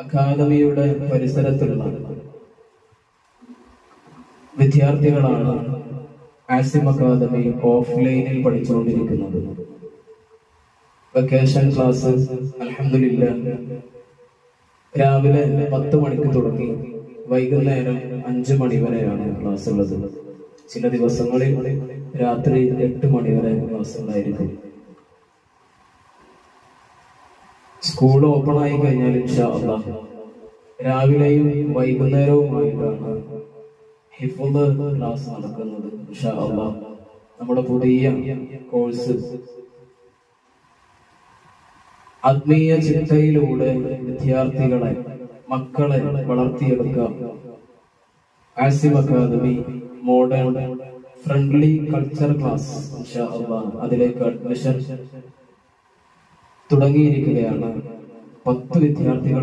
അക്കാദമിയുടെ പരിസരത്തുള്ള വിദ്യാർത്ഥികളാണ് ആസിം അക്കാദമി ഓഫ്ലൈനിൽ പഠിച്ചുകൊണ്ടിരിക്കുന്നത്. വെക്കേഷൻ ക്ലാസ് അൽഹംദുലില്ലാഹ് രാവിലെ 10 മണിക്ക് തുടങ്ങി വൈകുന്നേരം 5 മണി വരെയാണ് ക്ലാസ് ഉള്ളത്. ചില ദിവസങ്ങളിൽ രാത്രി 8 മണി വരെ ക്ലാസ് ഉണ്ടായിരിക്കും. സ്കൂൾ ഓപ്പൺ ആയി കഴിഞ്ഞാൽ ഇൻഷാ അല്ലാഹ് രാവിലെയും വൈകുന്നേരവുമായിട്ടാണ് ഹിഫ്ള് ക്ലാസ് നടക്കുന്നത്. ഇൻഷാ അല്ലാഹ് നമ്മുടെ പുതിയ കോഴ്സ് ആത്മീയ ചിന്തയിലൂടെ വിദ്യാർത്ഥികളെ, മക്കളെ വളർത്തിയെടുക്കാം. Asim academy modern friendly culture class ഇൻഷാ അല്ലാഹ് അതിലേക്ക് അഡ്മിഷൻ തുടങ്ങിയിരിക്കുകയാണ്. 10 വിദ്യാർത്ഥികൾ